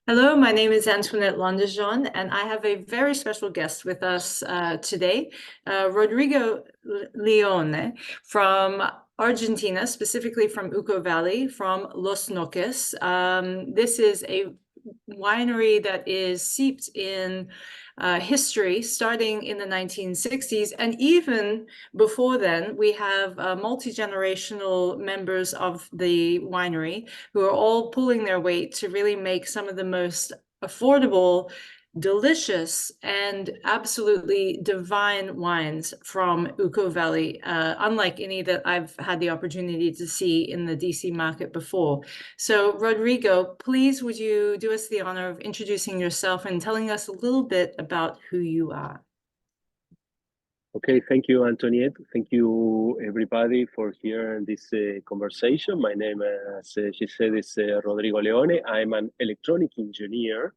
Hello, my name is Antoinette Londejean, and I have a very special guest with us today, Rodrigo Leone from Argentina, specifically from Uco Valley, from Los Noques. This is a winery that is seeped in history starting in the 1960s. And even before then, we have multi-generational members of the winery who are all pulling their weight to really make some of the most affordable, delicious, and absolutely divine wines from Uco Valley, unlike any that I've had the opportunity to see in the DC market before. So, Rodrigo, please would you do us the honor of introducing yourself and telling us a little bit about who you are? Okay, thank you, Antoniette. Thank you, everybody, for hearing this conversation. My name, as she said, is Rodrigo Leone. I'm an electronic engineer.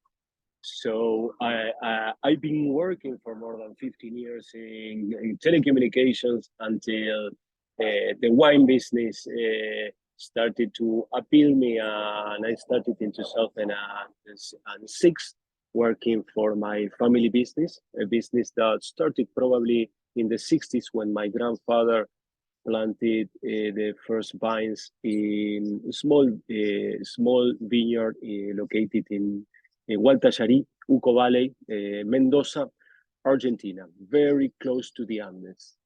So I've been working for more than 15 years in telecommunications until the wine business started to appeal me, and I started in 2006 working for my family business, a business that started probably in the 60s when my grandfather planted the first vines in small vineyard located in Gualtallarí, Uco Valley, Mendoza, Argentina, very close to the Andes.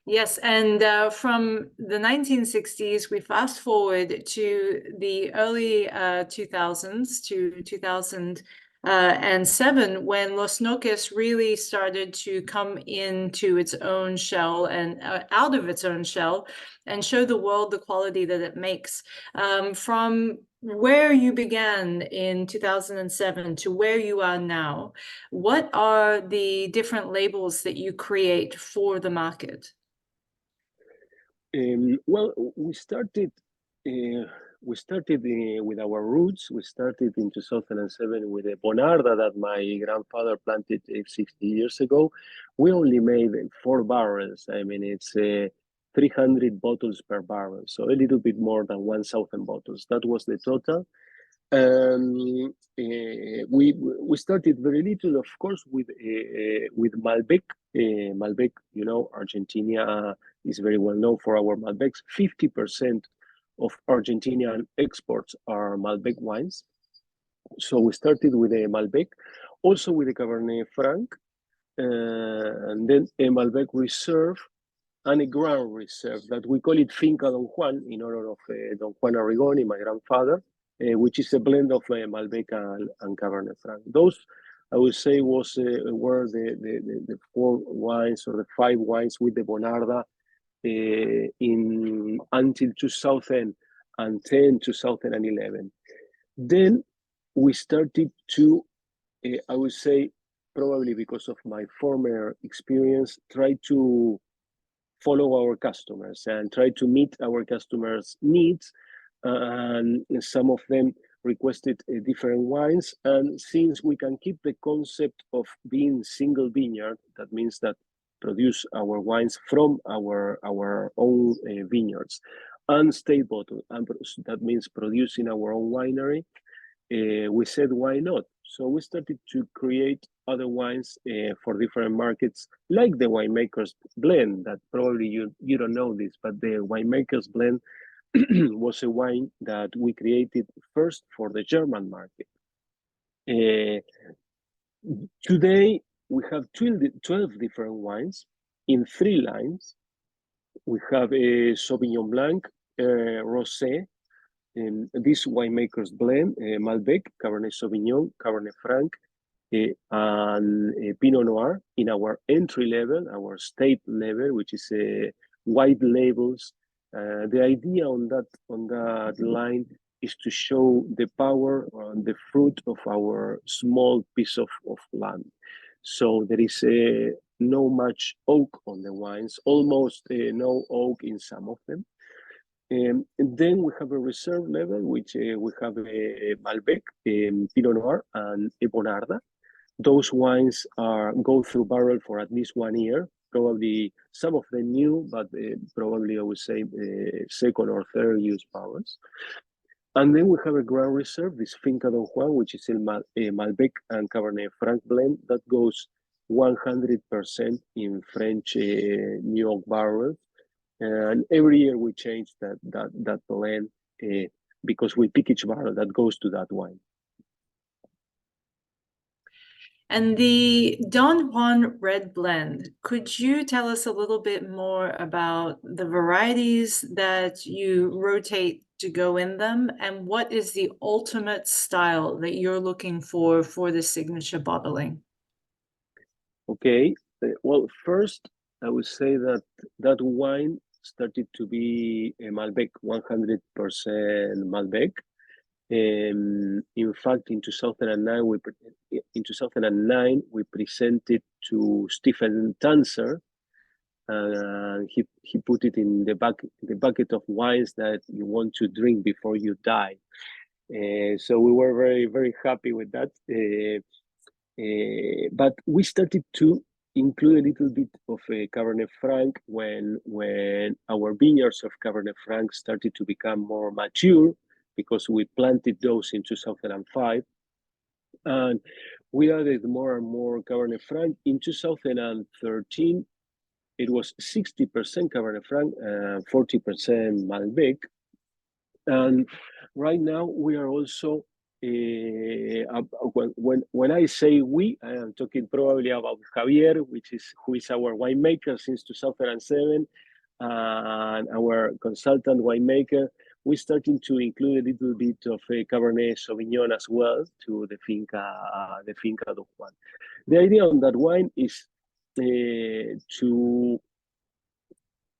Yes, and from the 1960s, we fast forward to the early 2000s, to 2007, when Los Noques really started to come into its own shell and out of its own shell and show the world the quality that it makes. From where you began in 2007 to where you are now, what are the different labels that you create for the market? Well, we started with our roots. We started in 2007 with a Bonarda that my grandfather planted 60 years ago. We only made 4 barrels. I mean, it's 300 bottles per barrel, so a little bit more than 1,000 bottles. That was the total. We started very little, of course, with Malbec. Malbec, you know, Argentina is very well known for our Malbecs. 50% of Argentinian exports are Malbec wines. So we started with a Malbec, also with a Cabernet Franc, and then a Malbec Reserve and a Grand Reserve that we call it Finca Don Juan in honor of Don Juan Arrigoni, my grandfather, which is a blend of Malbec and Cabernet Franc. Those, I would say, were the 4 wines or the 5 wines with the Bonarda in until 2010, 2011. Then we started to, I would say, probably because of my former experience, try to follow our customers and try to meet our customers' needs. And some of them requested different wines. And since we can keep the concept of being single vineyard, that means that produce our wines from our own vineyards, and state bottle, and that means producing our own winery, we said, why not? So we started to create other wines for different markets, like the Winemaker's Blend, that probably you don't know this, but the Winemaker's Blend was a wine that we created first for the German market. Today, we have 12 different wines in 3 lines. We have a Sauvignon Blanc, Rosé, this Winemaker's Blend, Malbec, Cabernet Sauvignon, Cabernet Franc, and Pinot Noir in our entry level, our state level, which is white labels. The idea on that line is to show the power and the fruit of our small piece of land. So there is no much oak on the wines, almost no oak in some of them. And then we have a reserve level, which we have a Malbec, Pinot Noir, and a Bonarda. Those wines go through barrel for at least 1 year. Probably some of them new, but probably I would say second or third use barrels. And then we have a grand reserve, this Finca Don Juan, which is a Malbec and Cabernet Franc blend that goes 100% in French New York barrels. And every year we change that blend because we pick each barrel that goes to that wine. And the Don Juan Red Blend, could you tell us a little bit more about the varieties that you rotate to go in them, and what is the ultimate style that you're looking for the signature bottling? Okay, well, first I would say that that wine started to be a Malbec, 100% Malbec. In fact, in 2009 we presented to Stephen Tanzer. He put it in the bucket of wines that you want to drink before you die. So we were very happy with that. But we started to include a little bit of a Cabernet Franc when our vineyards of Cabernet Franc started to become more mature, because we planted those in 2005. And we added more and more Cabernet Franc. In 2013, it was 60% Cabernet Franc, 40% Malbec. And right now we are also, when I say we, I am talking probably about Javier, who is our winemaker since 2007, and our consultant winemaker. We're starting to include a little bit of a Cabernet Sauvignon as well to the Finca Don Juan. The idea on that wine is to,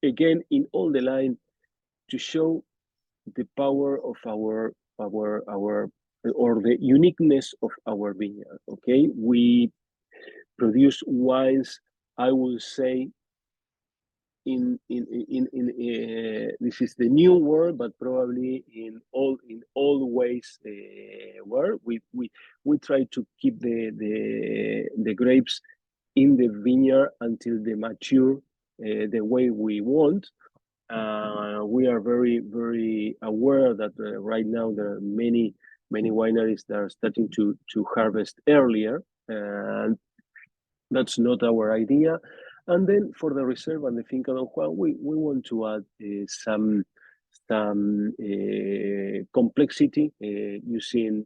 again, in all the line, to show the power of our or the uniqueness of our vineyard. Okay, we produce wines, I will say, in this is the new word, but probably in all ways where we try to keep the grapes in the vineyard until they mature the way we want. We are very aware that right now there are many wineries that are starting to harvest earlier, and that's not our idea. And then for the reserve and the Finca Don Juan, we want to add some complexity using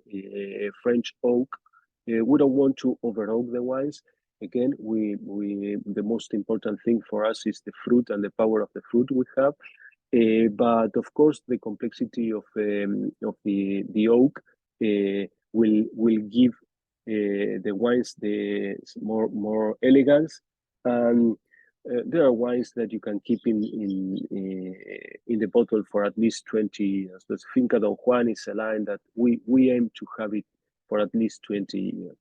French oak. We don't want to over oak the wines. Again, the most important thing for us is the fruit and the power of the fruit we have. But of course, the complexity of the oak will give the wines the more elegance. And there are wines that you can keep in the bottle for at least 20 years. The Finca Don Juan is a line that we aim to have it for at least 20 years.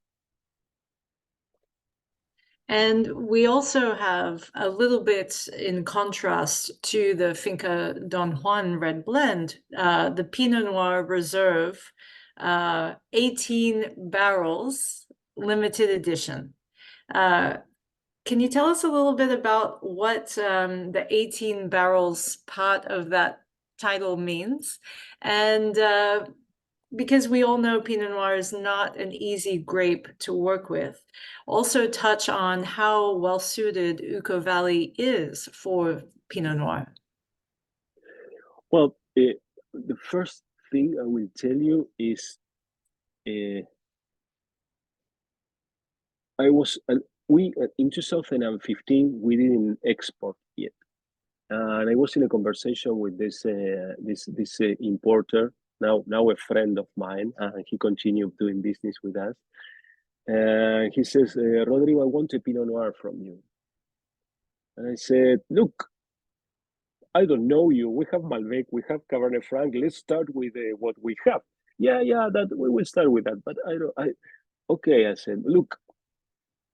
And we also have a little bit in contrast to the Finca Don Juan Red Blend, the Pinot Noir Reserve, 18 barrels, limited edition. Can you tell us a little bit about what the 18 barrels part of that title means? And because we all know Pinot Noir is not an easy grape to work with, also touch on how well-suited Uco Valley is for Pinot Noir. Well, the first thing I will tell you is we in 2015 we didn't export yet, and I was in a conversation with this importer, now a friend of mine, and he continued doing business with us. He says, Rodrigo, I want a Pinot Noir from you. And I said, look, I don't know you. We have Malbec, we have Cabernet Franc. Let's start with what we have. Yeah, that we will start with that. But okay, I said, look,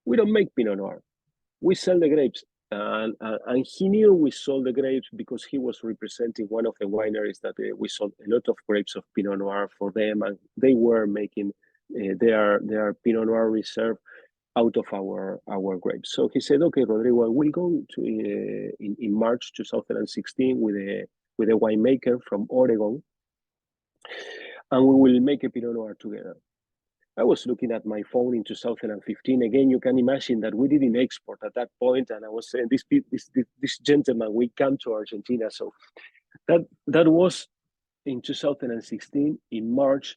we don't make Pinot Noir. We sell the grapes. And he knew we sold the grapes because he was representing one of the wineries that we sold a lot of grapes of Pinot Noir for them, and they were making their Pinot Noir reserve out of our grapes. So he said, okay, Rodrigo, we'll go to in March 2016 with a winemaker from Oregon. and we will make a Pinot Noir together. I was looking at my phone in 2015. Again, you can imagine that we didn't export at that point, and I was saying, this gentleman, we come to Argentina. So that was in 2016, in March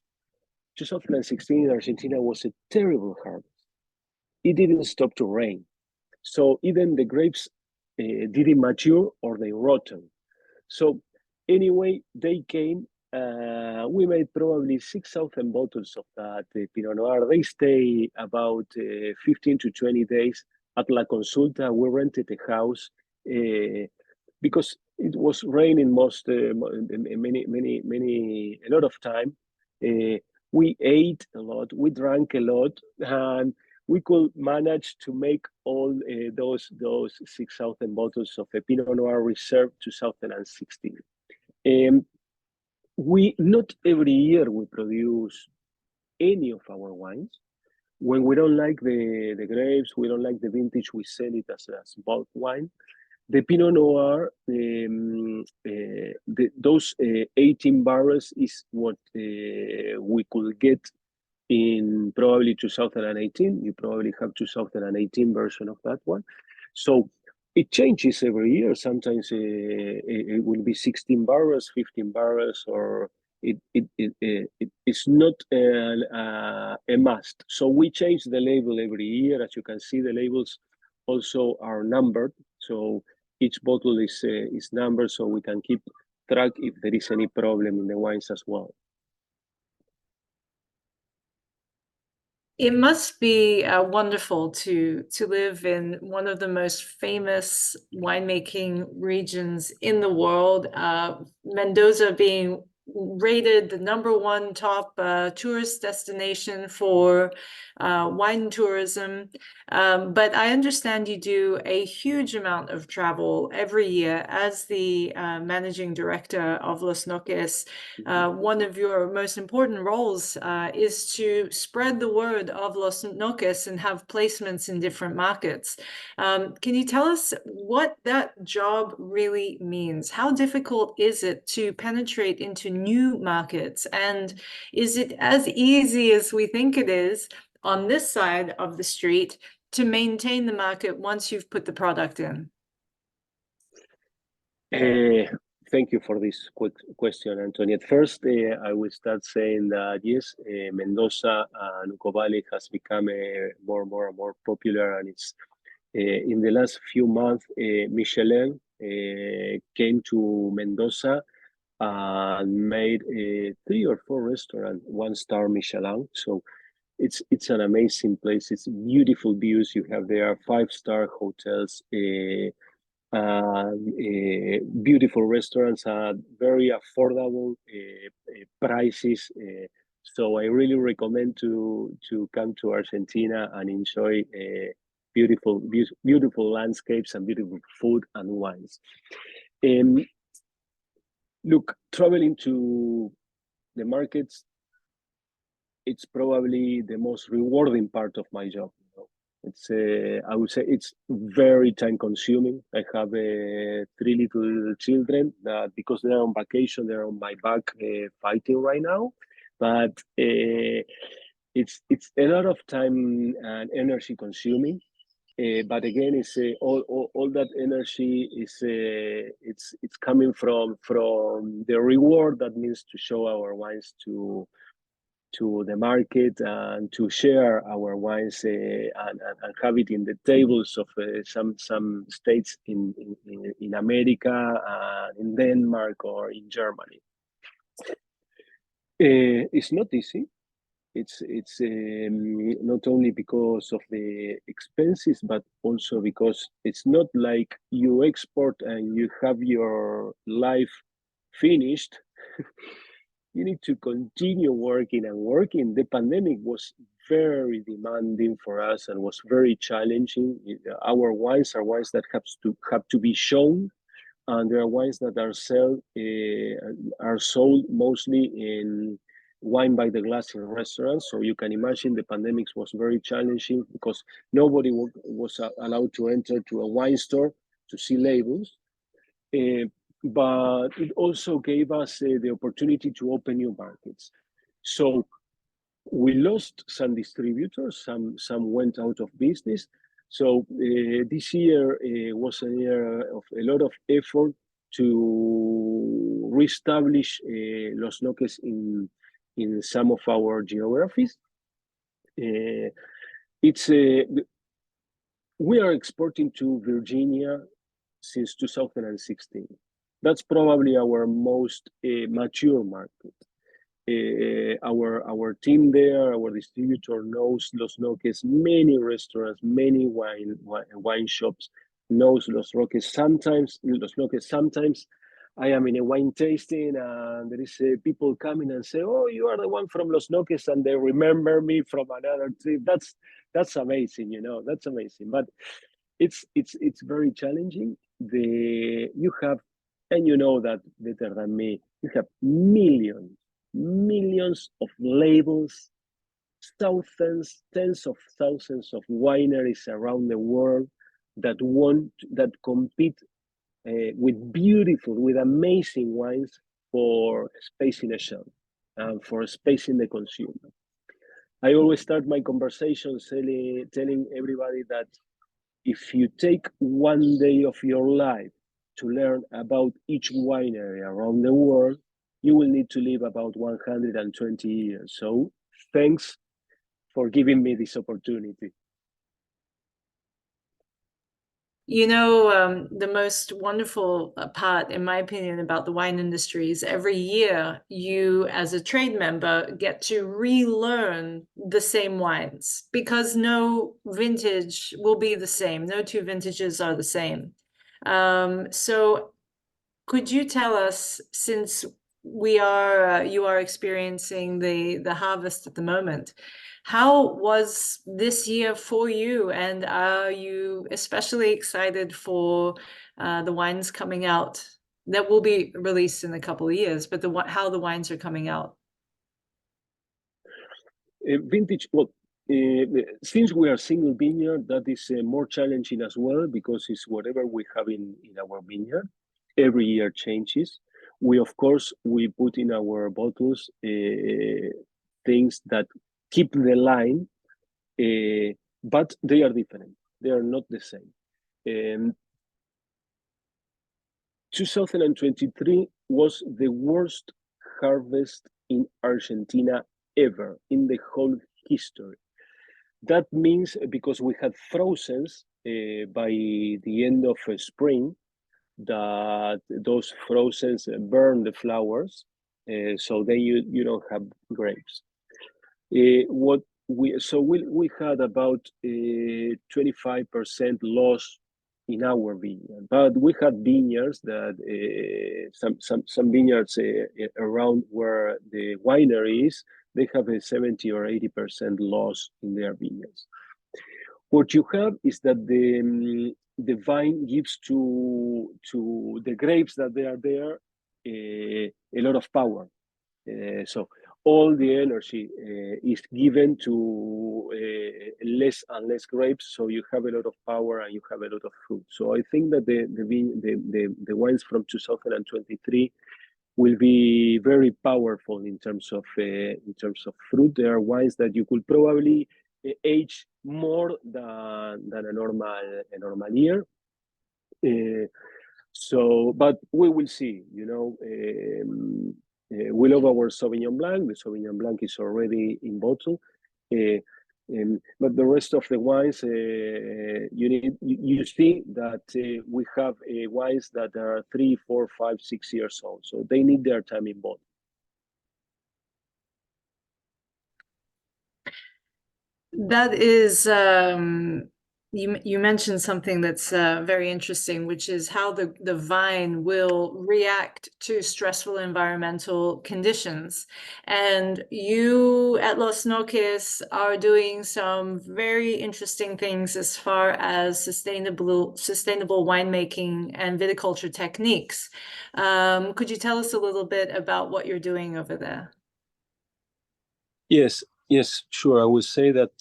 2016 in Argentina was a terrible harvest. It didn't stop to rain. So even the grapes didn't mature or they rotten. So anyway, they came. We made probably 6,000 bottles of that Pinot Noir. They stay about 15 to 20 days at La Consulta. We rented a house because it was raining a lot of time. We ate a lot, we drank a lot, and we could manage to make all those 6,000 bottles of a Pinot Noir Reserve 2016. We not every year we produce any of our wines. When we don't like the grapes, we don't like the vintage, we sell it as bulk wine. The Pinot Noir, those 18 barrels is what we could get in probably 2018. You probably have 2018 version of that one. So it changes every year. Sometimes it will be 16 barrels, 15 barrels, or it's not a must. So we change the label every year. As you can see, the labels also are numbered. So each bottle is numbered, so we can keep track if there is any problem in the wines as well. It must be wonderful to live in one of the most famous winemaking regions in the world, Mendoza being rated the #1 top tourist destination for wine tourism. But I understand you do a huge amount of travel every year as the managing director of Los Noques. One of your most important roles is to spread the word of Los Noques and have placements in different markets. Can you tell us what that job really means? How difficult is it to penetrate into new markets? And is it as easy as we think it is on this side of the street to maintain the market once you've put the product in? Thank you for this quick question, Antonia. First, I will start saying that yes, Mendoza and Uco Valley has become more and more popular, and it's in the last few months, Michelin came to Mendoza and made 3 or 4 restaurants 1-star Michelin. So it's an amazing place. It's beautiful views you have there, 5-star hotels, beautiful restaurants at very affordable prices. So I really recommend to come to Argentina and enjoy beautiful landscapes and beautiful food and wines. Look, traveling to the markets, it's probably the most rewarding part of my job. It's I would say it's very time consuming. I have 3 little children that because they're on vacation, they're on my back fighting right now. But it's a lot of time and energy consuming. But again, it's all that energy is it's coming from the reward that means to show our wines to the market and to share our wines and have it in the tables of some states in America, in Denmark or in Germany. It's not easy. It's not only because of the expenses, but also because it's not like you export and you have your life finished. You need to continue working and working. The pandemic was very demanding for us and was very challenging. Our wines are wines that have to be shown, and there are wines that are sold mostly in wine by the glass in restaurants. So you can imagine the pandemic was very challenging because nobody was allowed to enter to a wine store to see labels. But it also gave us the opportunity to open new markets. So we lost some distributors, some went out of business. So this year was a year of a lot of effort to reestablish Los Noques in some of our geographies. It's we are exporting to Virginia since 2016. That's probably our most mature market. Our team there, our distributor knows Los Noques, many restaurants, many wine shops knows Los Noques. Sometimes I am in a wine tasting and there is people coming and say, "Oh, you are the one from Los Noques," and they remember me from another trip. That's amazing, you know. That's amazing, but it's very challenging. You have, and you know that better than me. You have millions of labels, thousands, tens of thousands of wineries around the world that compete with amazing wines for space in a shelf and for space in the consumer. I always start my conversations telling everybody that if you take one day of your life to learn about each winery around the world, you will need to live about 120 years. So thanks for giving me this opportunity. You know, the most wonderful part, in my opinion, about the wine industry is every year you, as a trade member, get to relearn the same wines because no vintage will be the same. No two vintages are the same. So could you tell us, since you are experiencing the harvest at the moment, how was this year for you, and are you especially excited for the wines coming out that will be released in a couple of years, but how the wines are coming out? Vintage, well, since we are single vineyard, that is more challenging as well because it's whatever we have in our vineyard. Every year changes. Of course, we put in our bottles things that keep the line, but they are different. They are not the same. 2023 was the worst harvest in Argentina ever in the whole history. That means because we had frozens by the end of spring, that those frozens burn the flowers, so then you don't have grapes. What we had about 25% loss in our vineyard, but we had vineyards that some vineyards around where the winery is, they have a 70 or 80% loss in their vineyards. What you have is that the vine gives to the grapes that they are there a lot of power. So all the energy is given to less and less grapes, so you have a lot of power and you have a lot of fruit. So I think that the wines from 2023 will be very powerful in terms of fruit. There are wines that you could probably age more than a normal year. But we will see. You know, we love our Sauvignon Blanc. The Sauvignon Blanc is already in bottle. But the rest of the wines, you see that we have wines that are 3, 4, 5, 6 years old, so they need their time in bottle. That is, you mentioned something that's very interesting, which is how the vine will react to stressful environmental conditions. And you at Los Noques are doing some very interesting things as far as sustainable winemaking and viticulture techniques. Could you tell us a little bit about what you're doing over there? Yes, sure. I would say that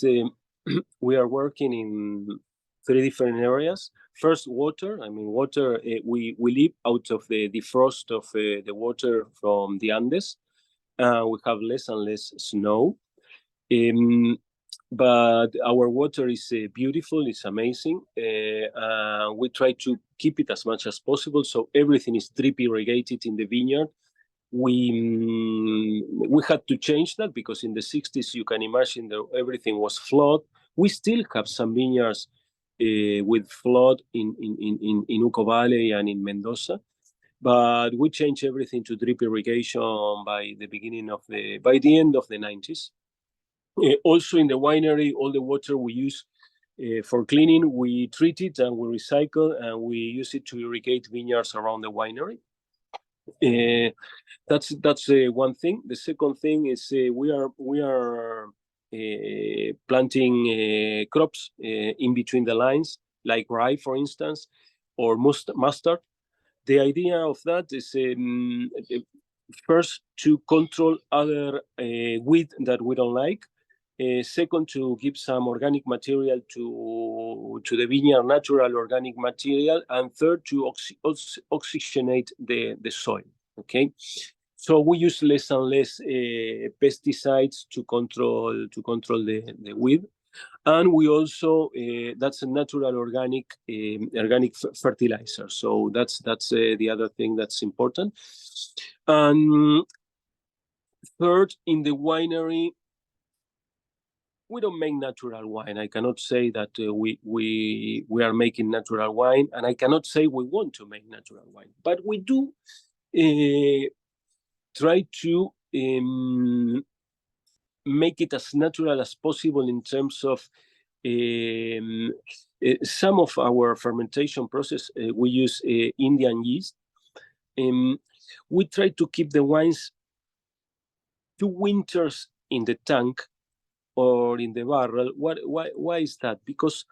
we are working in 3 different areas. First, water. I mean, water, we live out of the defrost of the water from the Andes. We have less and less snow. But our water is beautiful, it's amazing. We try to keep it as much as possible, so everything is drip irrigated in the vineyard. We had to change that because in the 60s, you can imagine that everything was flood. We still have some vineyards with flood in Uco Valley and in Mendoza, but we changed everything to drip irrigation by the end of the 90s. Also in the winery, all the water we use for cleaning, we treat it and we recycle, and we use it to irrigate vineyards around the winery. That's one thing. The second thing is we are planting crops in between the lines, like rye, for instance, or mustard. The idea of that is first to control other weed that we don't like. Second, to give some organic material to the vineyard, natural organic material, and third, to oxygenate the soil. Okay, so we use less and less pesticides to control the weed, and we also that's a natural organic fertilizer. So that's the other thing that's important. And third, in the winery, we don't make natural wine. I cannot say that we are making natural wine, and I cannot say we want to make natural wine, but we do try to make it as natural as possible in terms of some of our fermentation process. We use Indian yeast. We try to keep the wines 2 winters in the tank or in the barrel. Why is that? Because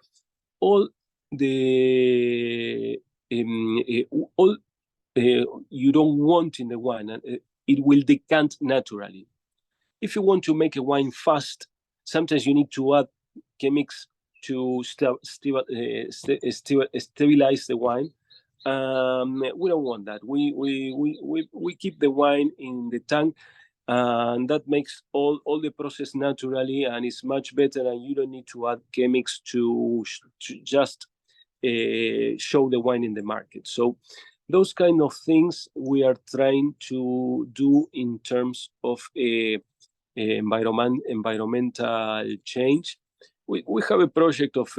all the you don't want in the wine, it will decant naturally. If you want to make a wine fast, sometimes you need to add chemics to stabilize the wine. We don't want that. We keep the wine in the tank, and that makes all the process naturally, and it's much better, and you don't need to add chemics to just show the wine in the market. So those kind of things we are trying to do in terms of environmental change. We have a project of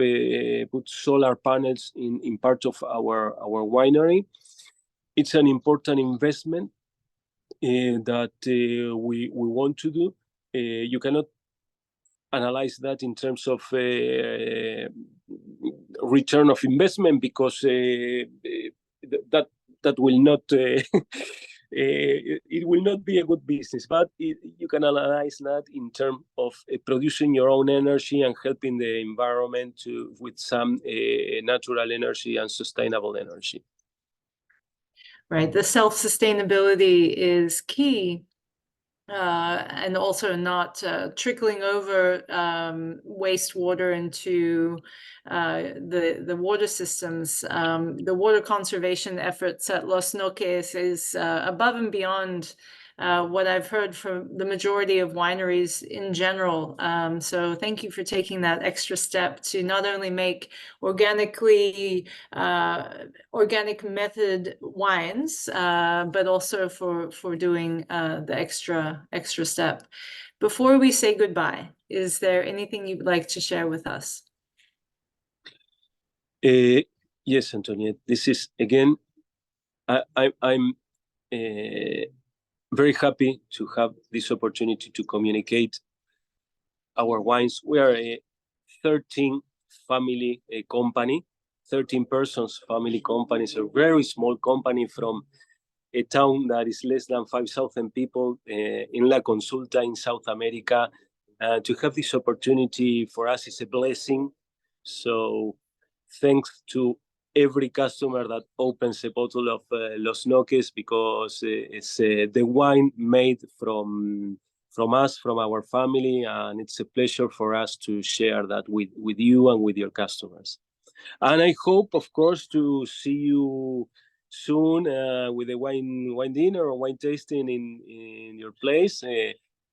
put solar panels in part of our winery. It's an important investment that we want to do. You cannot analyze that in terms of return of investment, because that will not it will not be a good business, but you can analyze that in terms of producing your own energy and helping the environment with some natural energy and sustainable energy. Right, the self-sustainability is key, and also not trickling over wastewater into the water systems. The water conservation efforts at Los Noques is above and beyond what I've heard from the majority of wineries in general. So thank you for taking that extra step to not only make organic method wines, but also for doing the extra step. Before we say goodbye, is there anything you'd like to share with us? Yes, Antoniette. This is again, I'm very happy to have this opportunity to communicate our wines. We are a 13 family company, 13 persons family company. It's a very small company from a town that is less than 5,000 people in La Consulta in South America. To have this opportunity for us is a blessing. So thanks to every customer that opens a bottle of Los Noques, because it's the wine made from us, from our family, and it's a pleasure for us to share that with you and with your customers. And I hope, of course, to see you soon with a wine dinner or wine tasting in your place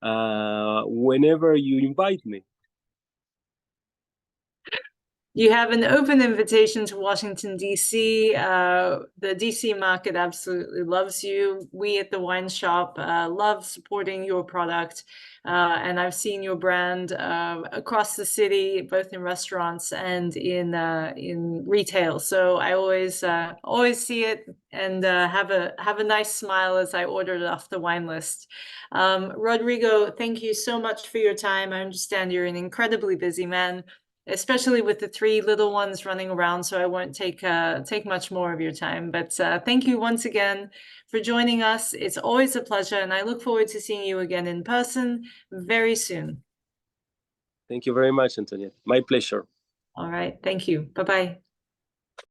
whenever you invite me. You have an open invitation to Washington, D.C. The D.C. market absolutely loves you. We at the Wine Shop love supporting your product. And I've seen your brand across the city, both in restaurants and in retail. So I always see it and have a nice smile as I order it off the wine list. Rodrigo, thank you so much for your time. I understand you're an incredibly busy man, especially with the 3 little ones running around, so I won't take much more of your time. But thank you once again for joining us. It's always a pleasure, and I look forward to seeing you again in person very soon. Thank you very much, Antonia. My pleasure. All right, thank you. Bye-bye.